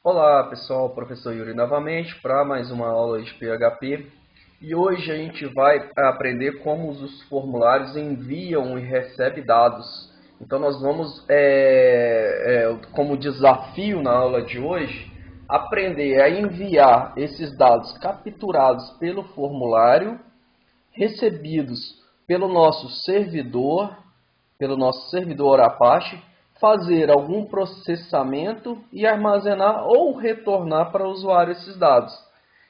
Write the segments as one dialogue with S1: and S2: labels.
S1: Olá pessoal, professor Yuri novamente para mais uma aula de PHP e hoje a gente vai aprender como os formulários enviam e recebem dados. Então nós vamos, como desafio na aula de hoje, aprender a enviar esses dados capturados pelo formulário, recebidos pelo nosso servidor Apache, fazer algum processamento e armazenar ou retornar para o usuário esses dados.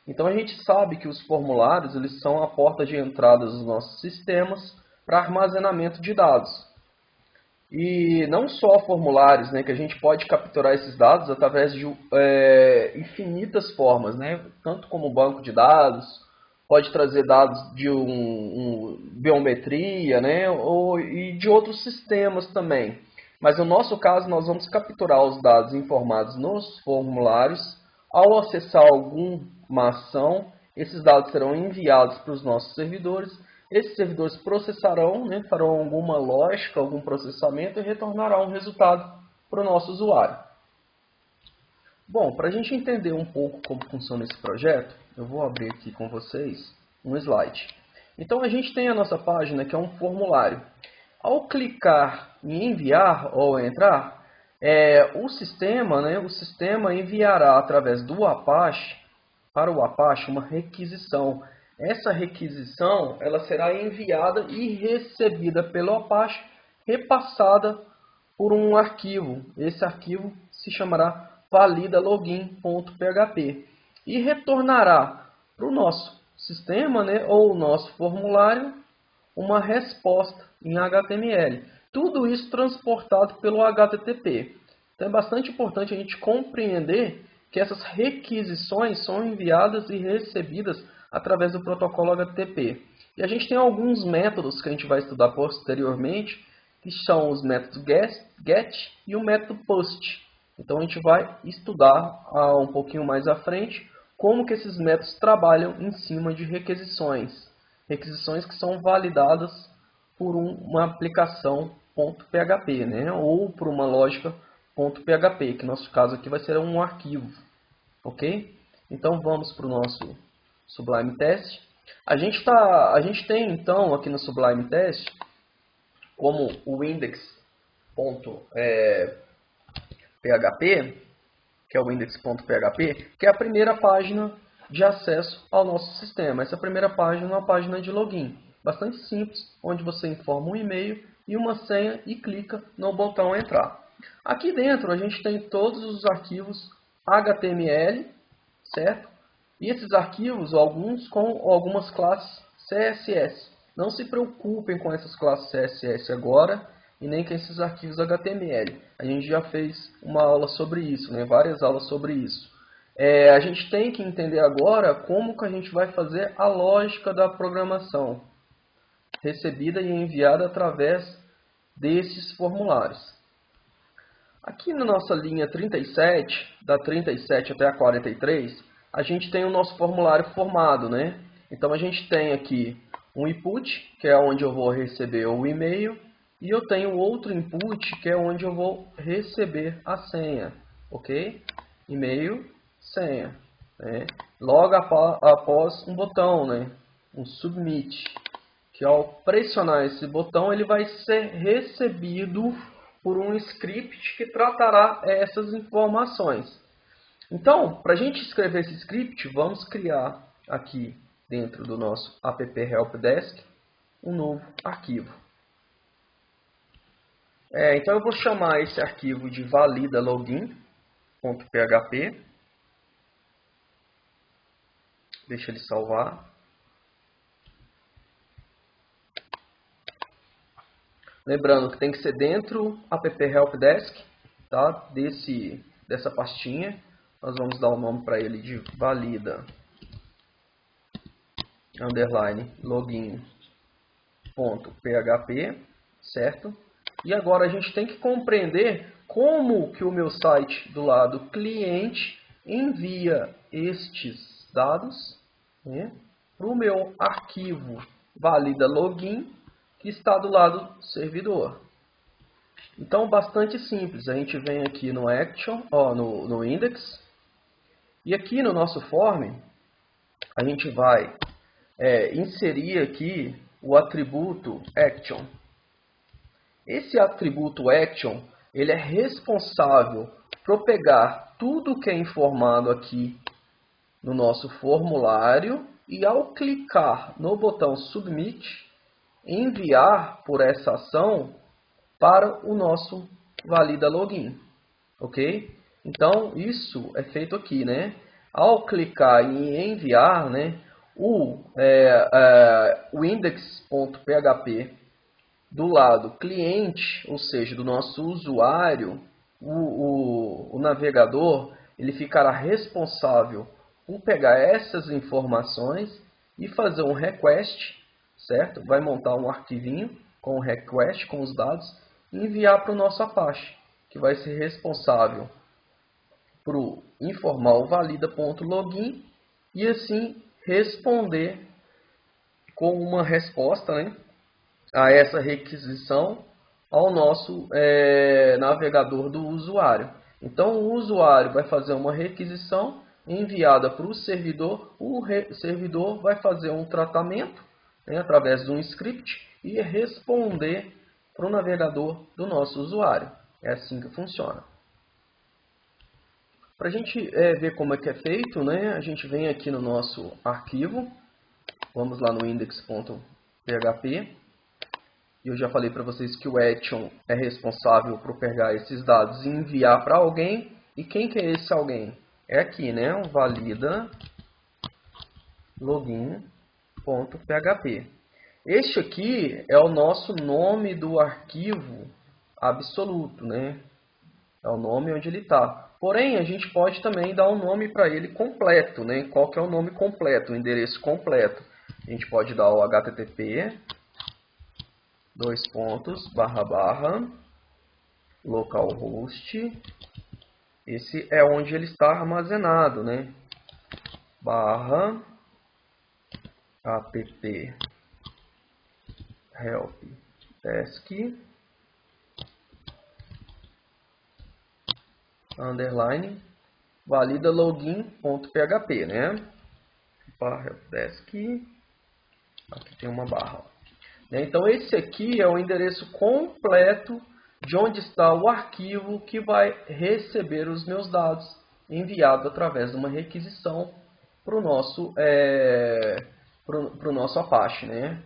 S1: Então a gente sabe que os formulários eles são a porta de entrada dos nossos sistemas para armazenamento de dados. E não só formulários, né, que a gente pode capturar esses dados através de infinitas formas, né, tanto como banco de dados, pode trazer dados de biometria, né, e de outros sistemas também. Mas no nosso caso, nós vamos capturar os dados informados nos formulários. Ao acessar alguma ação, esses dados serão enviados para os nossos servidores. Esses servidores processarão, né, farão alguma lógica, algum processamento e retornarão um resultado para o nosso usuário. Bom, para a gente entender um pouco como funciona esse projeto, eu vou abrir aqui com vocês um slide. Então a gente tem a nossa página que é um formulário. Ao clicar em enviar ou entrar, o sistema enviará através do Apache para o Apache uma requisição. Essa requisição ela será enviada e recebida pelo Apache, repassada por um arquivo. Esse arquivo se chamará validalogin.php e retornará para o nosso sistema, né, ou o nosso formulário uma resposta em HTML. Tudo isso transportado pelo HTTP. Então é bastante importante a gente compreender que essas requisições são enviadas e recebidas através do protocolo HTTP. E a gente tem alguns métodos que a gente vai estudar posteriormente, que são os métodos GET e o método POST. Então a gente vai estudar um pouquinho mais à frente como que esses métodos trabalham em cima de requisições. Requisições que são validadas por uma aplicação .php, né? Ou por uma lógica .php, que no nosso caso aqui vai ser um arquivo. Ok? Então vamos para o nosso Sublime Test. A gente tem então aqui no Sublime Test como o index.php, que é o index.php, que é a primeira página de acesso ao nosso sistema. Essa primeira página é uma página de login, bastante simples, onde você informa um e-mail e uma senha e clica no botão entrar. Aqui dentro a gente tem todos os arquivos HTML, certo? E esses arquivos, alguns com algumas classes CSS. Não se preocupem com essas classes CSS agora e nem com esses arquivos HTML. A gente já fez uma aula sobre isso, né? Várias aulas sobre isso. A gente tem que entender agora como que a gente vai fazer a lógica da programação recebida e enviada através desses formulários. Aqui na nossa linha 37, da 37 até a 43, a gente tem o nosso formulário formado, né? Então a gente tem aqui um input, que é onde eu vou receber o e-mail, e eu tenho outro input, que é onde eu vou receber a senha, ok? E-mail, senha, né? Logo após um botão, né? Um submit, que ao pressionar esse botão ele vai ser recebido por um script que tratará essas informações. Então, para a gente escrever esse script, vamos criar aqui dentro do nosso app helpdesk um novo arquivo. Então eu vou chamar esse arquivo de validalogin.php. Deixa ele salvar. Lembrando que tem que ser dentro app helpdesk, tá? Dessa pastinha. Nós vamos dar o nome para ele de valida_login.php, certo? E agora a gente tem que compreender como que o meu site do lado cliente envia estes dados, né, para o meu arquivo valida_login, que está do lado servidor. Então, bastante simples. A gente vem aqui no action, no index, E aqui no nosso form, a gente vai inserir aqui o atributo action. Esse atributo action, ele é responsável por pegar tudo que é informado aqui no nosso formulário e ao clicar no botão submit, enviar por essa ação para o nosso valida login, ok? Então isso é feito aqui, né? Ao clicar em enviar, né, o index.php do lado cliente, ou seja, do nosso usuário, o navegador, ele ficará responsável por pegar essas informações e fazer um request, certo? Vai montar um arquivinho com o request, com os dados, e enviar para o nosso Apache, que vai ser responsável por informar o valida.login e assim responder com uma resposta, né, a essa requisição ao nosso navegador do usuário. Então o usuário vai fazer uma requisição enviada para o servidor vai fazer um tratamento, né, através de um script e responder para o navegador do nosso usuário. É assim que funciona. Para a gente ver como é que é feito, né, a gente vem aqui no nosso arquivo, vamos lá no index.php, e eu já falei para vocês que o action é responsável por pegar esses dados e enviar para alguém. E quem que é esse alguém? É aqui, né, o valida login.php. Este aqui é o nosso nome do arquivo absoluto, né? É o nome onde ele está. Porém, a gente pode também dar um nome para ele completo, né? Qual que é o nome completo, o endereço completo? A gente pode dar o http //localhost. Esse é onde ele está armazenado, né? /apt helpdesk underline valida login.php, né? Helpdesk, aqui tem uma barra. Então esse aqui é o endereço completo de onde está o arquivo que vai receber os meus dados enviado através de uma requisição para o nosso Apache, né?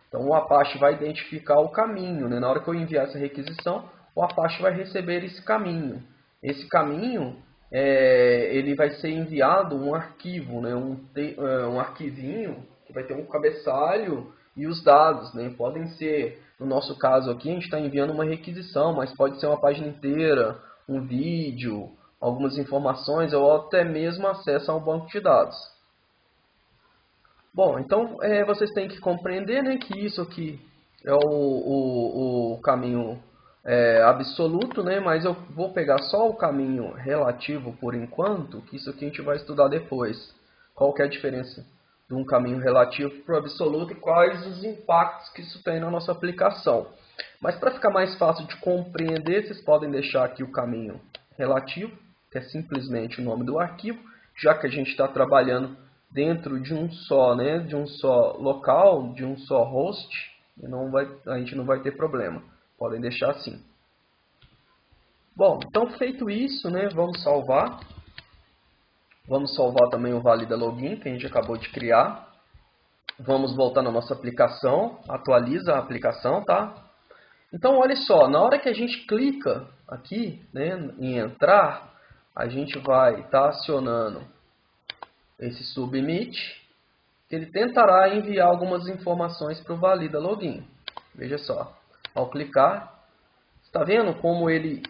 S1: Então o Apache vai identificar o caminho, né? Na hora que eu enviar essa requisição, o Apache vai receber esse caminho. Esse caminho, ele vai ser enviado um arquivo, né? Um arquivinho que vai ter um cabeçalho e os dados, né? Podem ser, no nosso caso aqui, a gente está enviando uma requisição, mas pode ser uma página inteira, um vídeo, algumas informações ou até mesmo acesso a um banco de dados. Bom, então vocês têm que compreender, né, que isso aqui é o caminho absoluto, né, mas eu vou pegar só o caminho relativo por enquanto, que isso aqui a gente vai estudar depois. Qual que é a diferença de um caminho relativo para o absoluto e quais os impactos que isso tem na nossa aplicação. Mas para ficar mais fácil de compreender, vocês podem deixar aqui o caminho relativo, que é simplesmente o nome do arquivo, já que a gente está trabalhando dentro de um só, né, de um só local, de um só host, a gente não vai ter problema. Podem deixar assim. Bom, então feito isso, né, vamos salvar. Vamos salvar também o valida login que a gente acabou de criar. Vamos voltar na nossa aplicação, atualiza a aplicação, tá? Então, olha só, na hora que a gente clica aqui, né, em entrar, a gente vai estar acionando esse submit, que ele tentará enviar algumas informações para o valida login. Veja só, ao clicar, está vendo como ele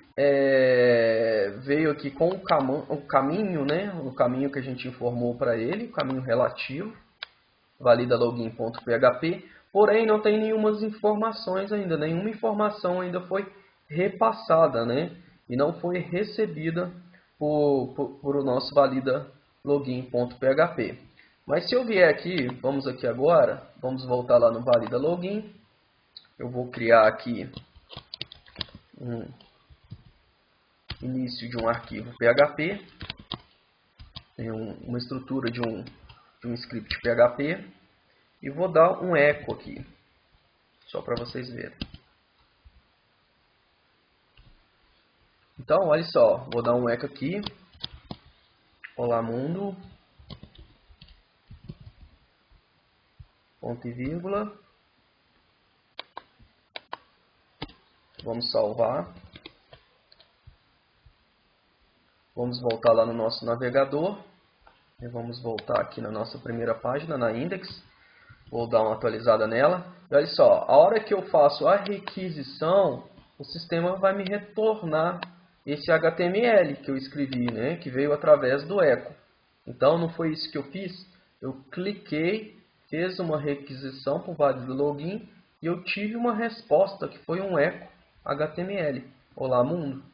S1: veio aqui com o caminho, né, o caminho que a gente informou para ele, o caminho relativo, valida login.php, porém não tem nenhumas informações ainda, nenhuma informação ainda foi repassada, né, e não foi recebida por o nosso valida login.php. Mas se eu vier aqui, vamos aqui agora, vamos voltar lá no valida login, eu vou criar aqui um início de um arquivo PHP, uma estrutura de um script PHP e vou dar um echo aqui, só para vocês verem. Então, olha só, vou dar um echo aqui. Olá mundo, ponto e vírgula. Vamos salvar. Vamos voltar lá no nosso navegador. E vamos voltar aqui na nossa primeira página, na index. Vou dar uma atualizada nela. E olha só, a hora que eu faço a requisição, o sistema vai me retornar esse HTML que eu escrevi, né? Que veio através do echo. Então, não foi isso que eu fiz. Eu cliquei, fiz uma requisição por válido login e eu tive uma resposta que foi um echo HTML. Olá mundo.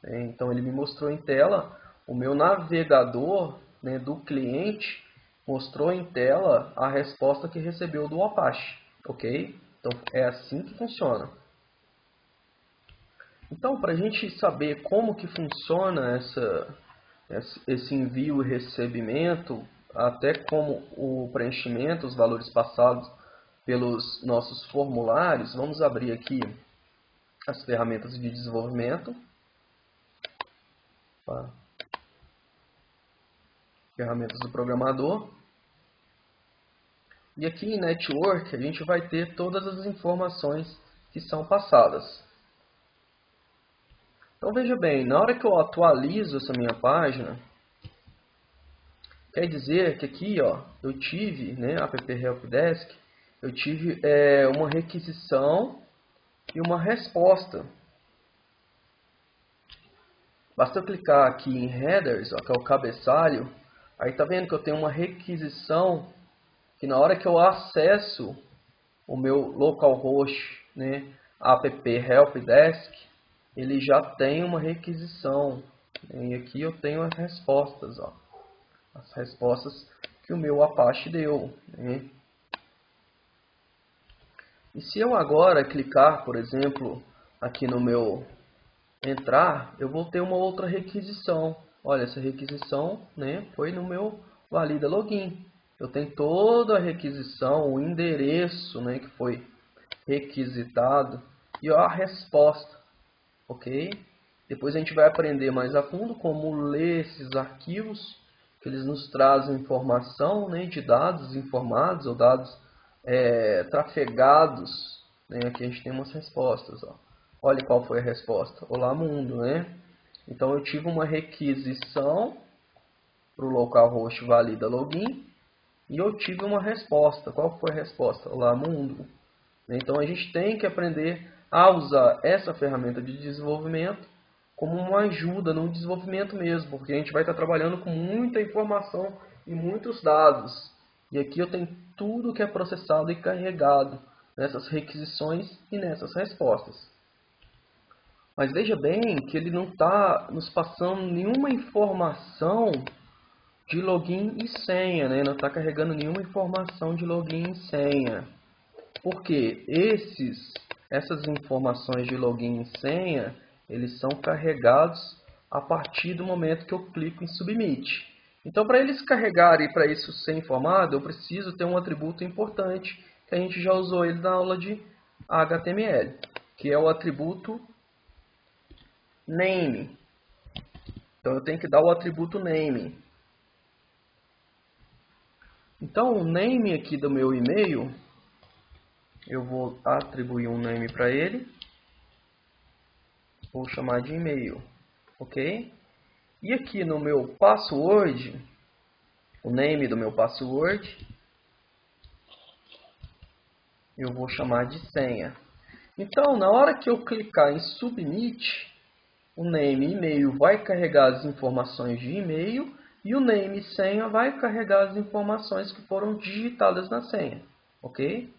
S1: Então ele me mostrou em tela, o meu navegador, né, do cliente mostrou em tela a resposta que recebeu do Apache. Ok? Então é assim que funciona. Então, para a gente saber como que funciona esse envio e recebimento, até como o preenchimento, os valores passados pelos nossos formulários, vamos abrir aqui as ferramentas de desenvolvimento. Ferramentas do programador. E aqui em Network a gente vai ter todas as informações que são passadas. Então veja bem, na hora que eu atualizo essa minha página, quer dizer que aqui eu tive, né, app helpdesk, eu tive uma requisição e uma resposta. Basta eu clicar aqui em Headers, que é o cabeçalho, aí tá vendo que eu tenho uma requisição que na hora que eu acesso o meu localhost, né, app helpdesk, ele já tem uma requisição. E aqui eu tenho as respostas, as respostas que o meu Apache deu, né? E se eu agora clicar, por exemplo, aqui no meu entrar, eu vou ter uma outra requisição. Olha, essa requisição, né, foi no meu valida login. Eu tenho toda a requisição, o endereço, né, que foi requisitado e a resposta, ok? Depois a gente vai aprender mais a fundo como ler esses arquivos, que eles nos trazem informação, né, de dados informados ou dados trafegados, né? Aqui a gente tem umas respostas, Olha qual foi a resposta. Olá mundo, né? Então eu tive uma requisição para o localhost valida login e eu tive uma resposta. Qual foi a resposta? Olá mundo. Então a gente tem que aprender a usar essa ferramenta de desenvolvimento como uma ajuda no desenvolvimento mesmo, porque a gente vai estar trabalhando com muita informação e muitos dados. E aqui eu tenho tudo que é processado e carregado nessas requisições e nessas respostas. Mas veja bem que ele não está nos passando nenhuma informação de login e senha, né? Não está carregando nenhuma informação de login e senha. Porque essas informações de login e senha, eles são carregados a partir do momento que eu clico em Submit. Então, para eles carregarem e para isso ser informado, eu preciso ter um atributo importante, que a gente já usou ele na aula de HTML, que é o atributo name. Então eu tenho que dar o atributo name. Então o name aqui do meu e-mail, eu vou atribuir um name para ele. Vou chamar de e-mail, ok? E aqui no meu password, o name do meu password, eu vou chamar de senha. Então na hora que eu clicar em Submit, o name e-mail vai carregar as informações de e-mail e o name senha vai carregar as informações que foram digitadas na senha, ok?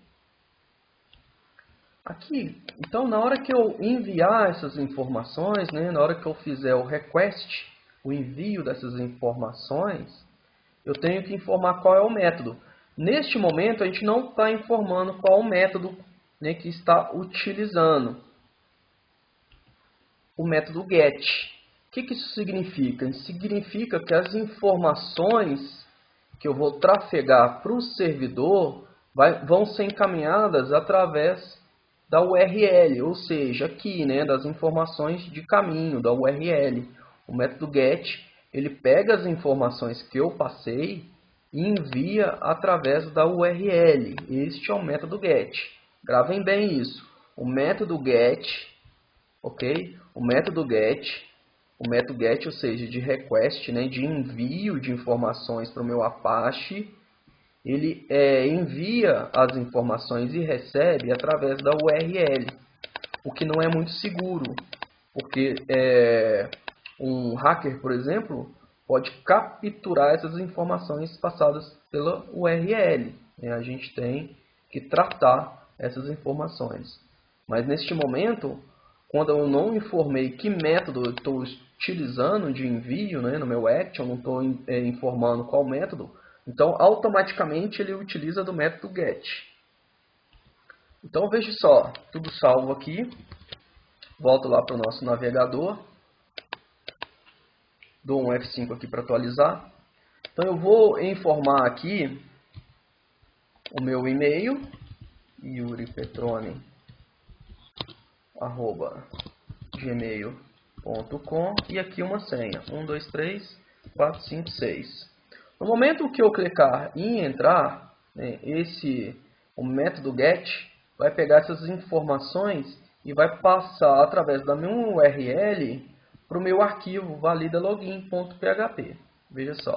S1: Aqui, então na hora que eu enviar essas informações, né, na hora que eu fizer o request, o envio dessas informações, eu tenho que informar qual é o método. Neste momento a gente não está informando qual é o método, né, que está utilizando. O método get, que isso significa? Significa que as informações que eu vou trafegar para o servidor vão ser encaminhadas através da URL, ou seja, aqui, né, das informações de caminho, da URL. O método GET, ele pega as informações que eu passei e envia através da URL. Este é o método GET. Gravem bem isso. O método GET, ok? O método GET, ou seja, de request, né, de envio de informações para o meu Apache, ele envia as informações e recebe através da URL, o que não é muito seguro, porque um hacker, por exemplo, pode capturar essas informações passadas pela URL. A gente tem que tratar essas informações. Mas neste momento, quando eu não informei que método eu estou utilizando de envio, né, no meu action, não estou informando qual método, então automaticamente ele utiliza do método GET. Então veja só, tudo salvo aqui. Volto lá para o nosso navegador. Dou um F5 aqui para atualizar. Então eu vou informar aqui o meu e-mail, yuripetrone@gmail.com, e aqui uma senha, 1, 2, 3, 4, 5, 6. No momento que eu clicar em entrar, né, o método GET vai pegar essas informações e vai passar através da minha URL para o meu arquivo validalogin.php. Veja só.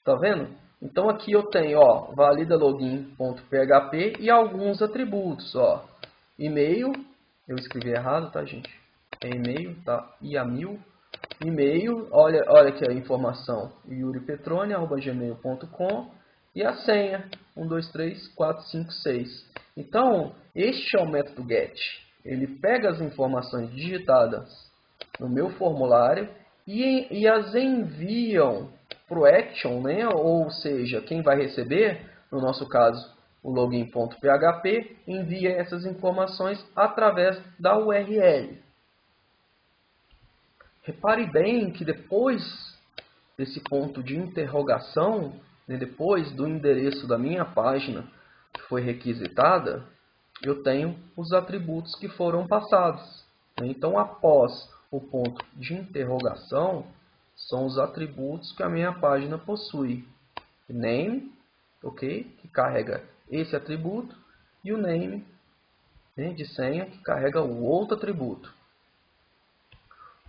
S1: Tá vendo? Então aqui eu tenho, ó, validalogin.php e alguns atributos, ó. E-mail, eu escrevi errado, tá, gente? É e-mail, tá? IAMIL. E-mail, olha aqui a informação, yuripetrone@gmail.com, e a senha, 1, 2, 3, 4, 5, 6. Então, este é o método GET. Ele pega as informações digitadas no meu formulário e as enviam para o action, né? Ou seja, quem vai receber, no nosso caso, o login.php, envia essas informações através da URL. Repare bem que depois desse ponto de interrogação, né, depois do endereço da minha página que foi requisitada, eu tenho os atributos que foram passados. Então, após o ponto de interrogação, são os atributos que a minha página possui. Name, ok, que carrega esse atributo, e o name, né, de senha, que carrega o outro atributo.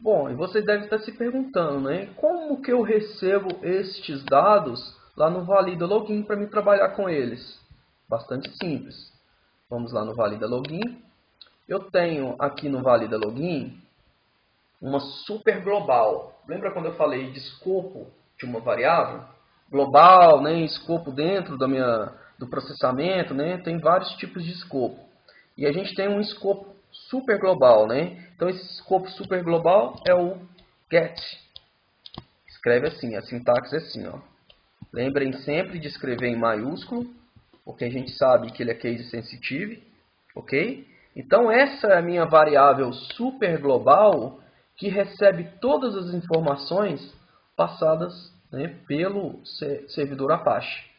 S1: Bom, e você deve estar se perguntando, né? Como que eu recebo estes dados lá no Valida Login para me trabalhar com eles? Bastante simples. Vamos lá no Valida Login. Eu tenho aqui no Valida Login uma super global. Lembra quando eu falei de escopo de uma variável? Global, né? Escopo dentro do processamento, né? Tem vários tipos de escopo. E a gente tem um escopo super global, né? Então esse escopo super global é o GET. Escreve assim, a sintaxe é assim, ó. Lembrem sempre de escrever em maiúsculo, porque a gente sabe que ele é case sensitive, ok? Então essa é a minha variável super global que recebe todas as informações passadas, né, pelo servidor Apache.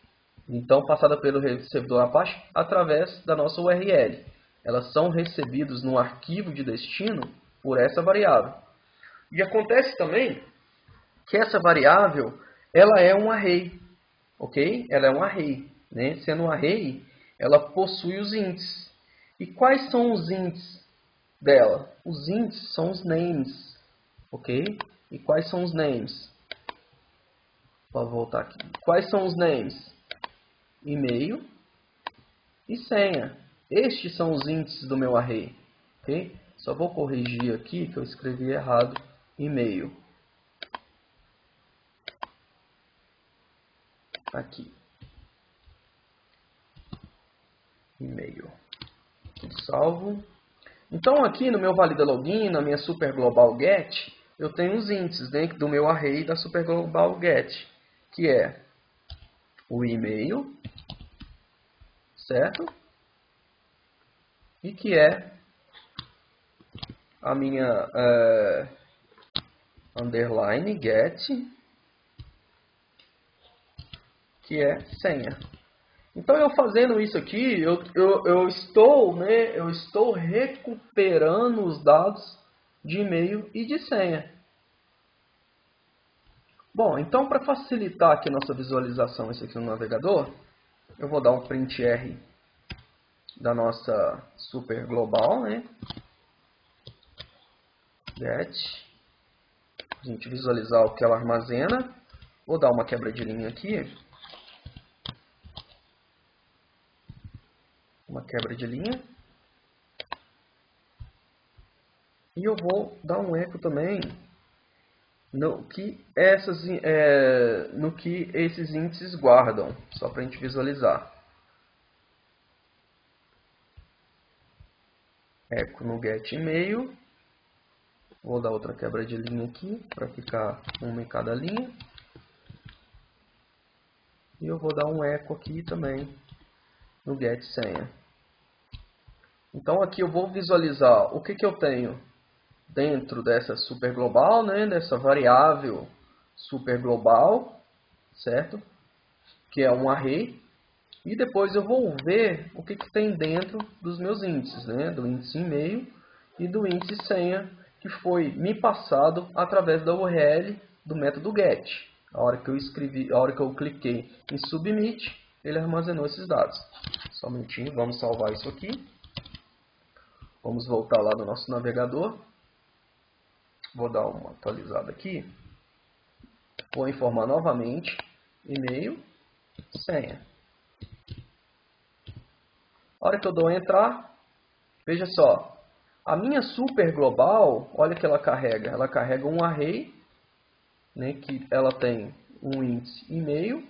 S1: Então, passada pelo servidor Apache através da nossa URL. Elas são recebidas no arquivo de destino por essa variável. E acontece também que essa variável ela é um array, ok? Ela é um array, né? Sendo um array, ela possui os índices. E quais são os índices dela? Os índices são os names, ok? E quais são os names? Vou voltar aqui. Quais são os names? E-mail e senha. Estes são os índices do meu array. Okay? Só vou corrigir aqui que eu escrevi errado e-mail. Aqui. E-mail. Tudo salvo. Então aqui no meu valida login, na minha super global get, eu tenho os índices dentro do meu array da super global get, que é o e-mail, certo? E que é a minha underline get, que é senha. Então, eu fazendo isso aqui, eu estou recuperando os dados de e-mail e de senha. Bom, então para facilitar aqui nossa visualização isso aqui no navegador, eu vou dar um print R da nossa super global, né? Get. A gente visualizar o que ela armazena. Vou dar uma quebra de linha aqui. Uma quebra de linha. E eu vou dar um eco também no que esses índices guardam, só para a gente visualizar. Eco no get e-mail. Vou dar outra quebra de linha aqui para ficar uma em cada linha. E eu vou dar um eco aqui também no get senha. Então aqui eu vou visualizar o que eu tenho dentro dessa super global, né, dessa variável super global, certo? Que é um array. E depois eu vou ver o que tem dentro dos meus índices, né, do índice e-mail e do índice senha que foi me passado através da URL do método get. A hora que eu cliquei em submit, ele armazenou esses dados. Só um minutinho, vamos salvar isso aqui. Vamos voltar lá no nosso navegador. Vou dar uma atualizada aqui. Vou informar novamente e-mail, senha. A hora que eu dou entrar, veja só. A minha super global, olha o que ela carrega. Ela carrega um array, né, que ela tem um índice e-mail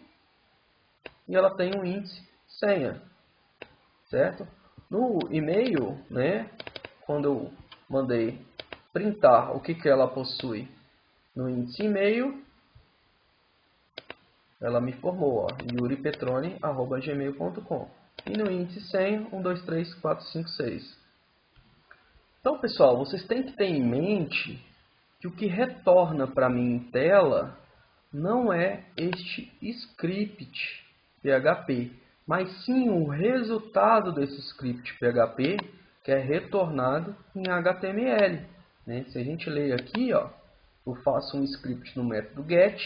S1: e ela tem um índice senha, certo? No e-mail, né, quando eu mandei printar o que ela possui no índice e-mail, ela me informou, yuripetrone@gmail.com. E no índice senha, 123456. Então, pessoal, vocês têm que ter em mente que o que retorna para mim em tela não é este script PHP, mas sim o resultado desse script PHP que é retornado em HTML. Né? Se a gente ler aqui, ó, eu faço um script no método get,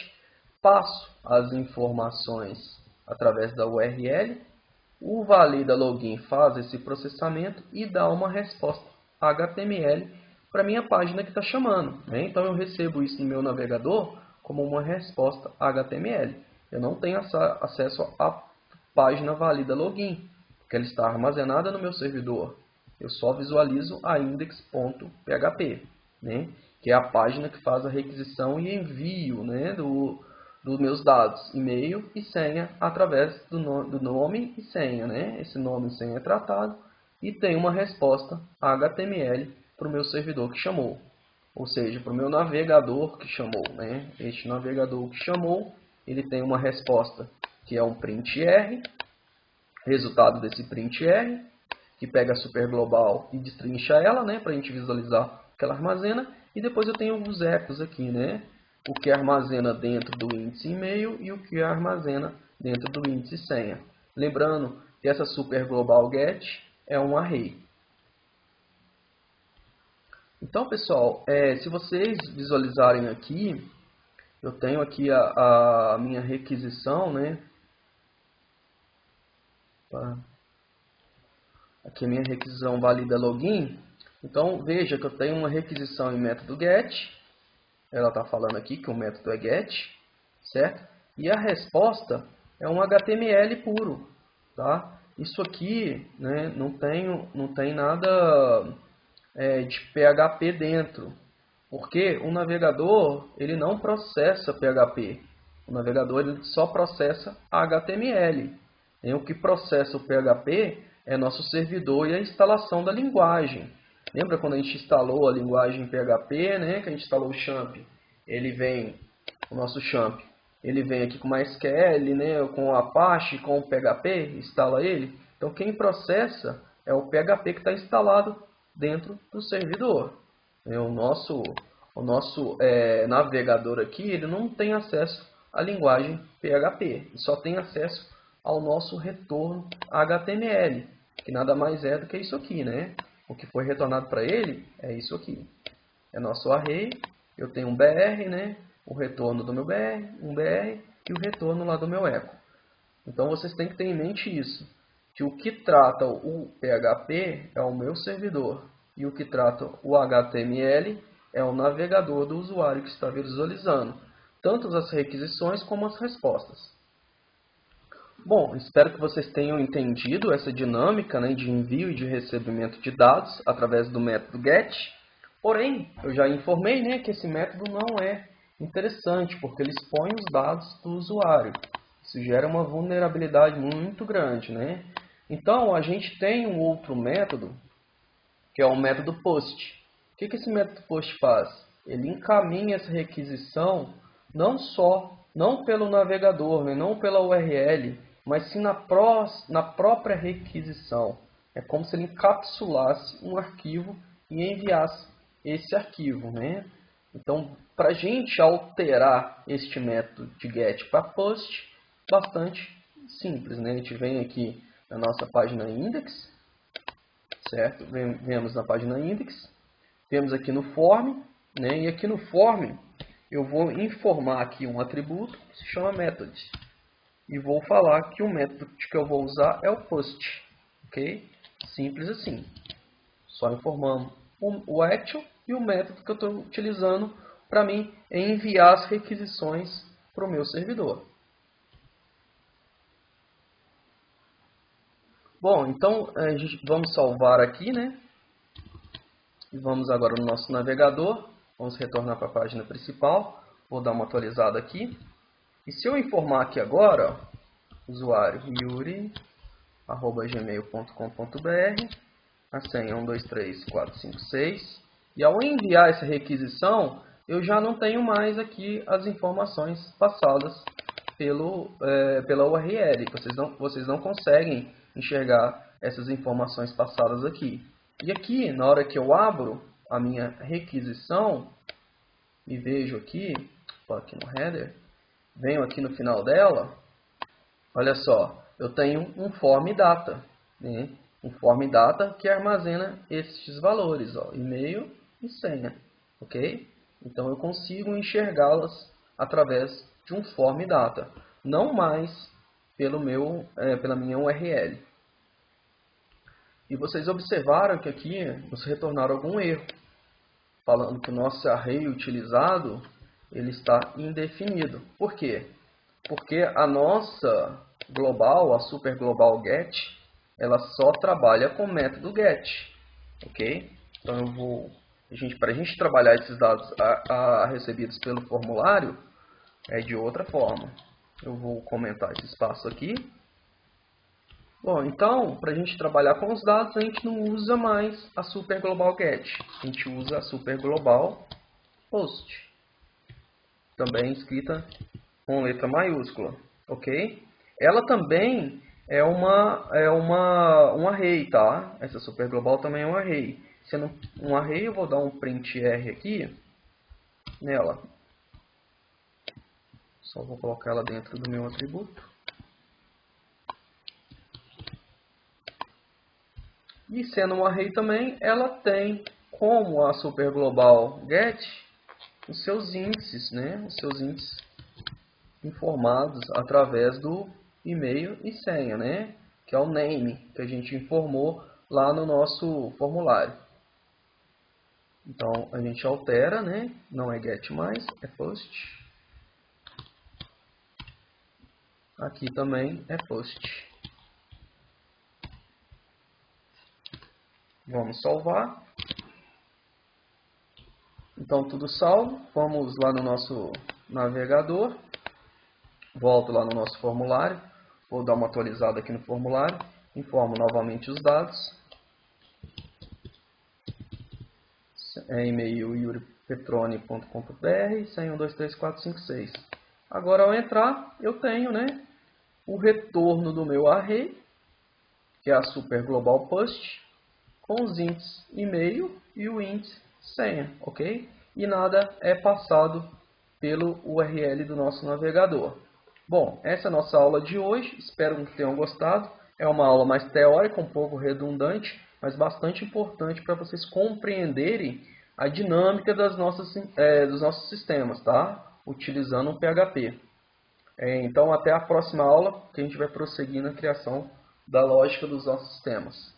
S1: passo as informações através da URL, o valida login faz esse processamento e dá uma resposta HTML para minha página que está chamando. Né? Então eu recebo isso no meu navegador como uma resposta HTML. Eu não tenho acesso à página valida login, porque ela está armazenada no meu servidor. Eu só visualizo a index.php, né? Que é a página que faz a requisição e envio, né, dos meus dados, e-mail e senha, através do nome e senha. Né? Esse nome e senha é tratado e tem uma resposta HTML para o meu servidor que chamou. Ou seja, para o meu navegador que chamou. Né? Este navegador que chamou, ele tem uma resposta que é um print R, resultado desse print R, que pega a super global e destrincha ela, né, para a gente visualizar o que ela armazena. E depois eu tenho os ecos aqui, né? O que armazena dentro do índice e-mail e o que armazena dentro do índice senha. Lembrando que essa super global get é um array. Então, pessoal, se vocês visualizarem aqui, eu tenho aqui a minha requisição, né? Aqui a minha requisição valida login. Então, veja que eu tenho uma requisição em método get. Ela está falando aqui que o método é get, certo? E a resposta é um HTML puro, tá? Isso aqui, né, não tem nada de PHP dentro, porque o navegador ele não processa PHP. O navegador ele só processa HTML. E o que processa o PHP é nosso servidor e a instalação da linguagem. Lembra quando a gente instalou a linguagem PHP, né? Que a gente instalou o champ? O nosso champ, ele vem aqui com MySQL, né? Com o Apache, com o PHP, instala ele. Então quem processa é o PHP que está instalado dentro do servidor. O O nosso navegador aqui, ele não tem acesso à linguagem PHP, ele só tem acesso ao nosso retorno HTML, que nada mais é do que isso aqui, né? O que foi retornado para ele é isso aqui. É nosso array, eu tenho um BR, né? O retorno do meu BR, um BR e o retorno lá do meu echo. Então vocês têm que ter em mente isso, que o que trata o PHP é o meu servidor e o que trata o HTML é o navegador do usuário que está visualizando, tanto as requisições como as respostas. Bom, espero que vocês tenham entendido essa dinâmica, né, de envio e de recebimento de dados através do método GET. Porém, eu já informei, né, que esse método não é interessante, porque ele expõe os dados do usuário. Isso gera uma vulnerabilidade muito grande, né? Então, a gente tem um outro método, que é o método POST. O que esse método POST faz? Ele encaminha essa requisição não pelo navegador, né, não pela URL, mas sim na própria requisição. É como se ele encapsulasse um arquivo e enviasse esse arquivo, né? Então, para a gente alterar este método de GET para POST, bastante simples, né? A gente vem aqui na nossa página index, certo? Vemos na página index, vemos aqui no form, né? E aqui no form eu vou informar aqui um atributo que se chama method. E vou falar que o método que eu vou usar é o post, ok? Simples assim. Só informando o action e o método que eu estou utilizando para mim enviar as requisições para o meu servidor. Bom, então vamos salvar aqui, né? E vamos agora no nosso navegador. Vamos retornar para a página principal. Vou dar uma atualizada aqui. E se eu informar aqui agora, ó, usuário yuri@gmail.com.br, a senha 123456, e ao enviar essa requisição, eu já não tenho mais aqui as informações passadas pela URL. Vocês não conseguem enxergar essas informações passadas aqui. E aqui, na hora que eu abro a minha requisição e vejo aqui no header, venho aqui no final dela, olha só, eu tenho um form data, né? Um form data que armazena esses valores, ó, e-mail e senha, ok? Então eu consigo enxergá-las através de um form data, não mais pela minha URL. E vocês observaram que aqui nos retornaram algum erro, falando que o nosso array utilizado ele está indefinido. Por quê? Porque a nossa global, a super global get, ela só trabalha com o método get, ok? Então para a gente trabalhar esses dados recebidos pelo formulário é de outra forma. Eu vou comentar esse espaço aqui. Bom, então, para a gente trabalhar com os dados, a gente não usa mais a super global get, a gente usa a super global post, também escrita com letra maiúscula, ok? Ela também é um array, tá? Essa super global também é um array. Sendo um array, eu vou dar um print R aqui nela. Só vou colocar ela dentro do meu atributo. E sendo um array também, ela tem, como a super global get, os seus índices, né? Os seus índices informados através do e-mail e senha, né? Que é o name que a gente informou lá no nosso formulário. Então a gente altera, né? Não é get mais, é post. Aqui também é post. Vamos salvar. Então tudo salvo. Vamos lá no nosso navegador. Volto lá no nosso formulário. Vou dar uma atualizada aqui no formulário. Informo novamente os dados. E-mail yuripetrone.com.br, senha 123456. Agora ao entrar, eu tenho, né, o retorno do meu array, que é a super global post, com os índices e-mail e o índice senha, ok? e nada é passado pelo URL do nosso navegador. Bom, essa é a nossa aula de hoje, espero que tenham gostado. É uma aula mais teórica, um pouco redundante, mas bastante importante para vocês compreenderem a dinâmica dos nossos sistemas, tá? Utilizando o PHP. Então, até a próxima aula, que a gente vai prosseguir na criação da lógica dos nossos sistemas.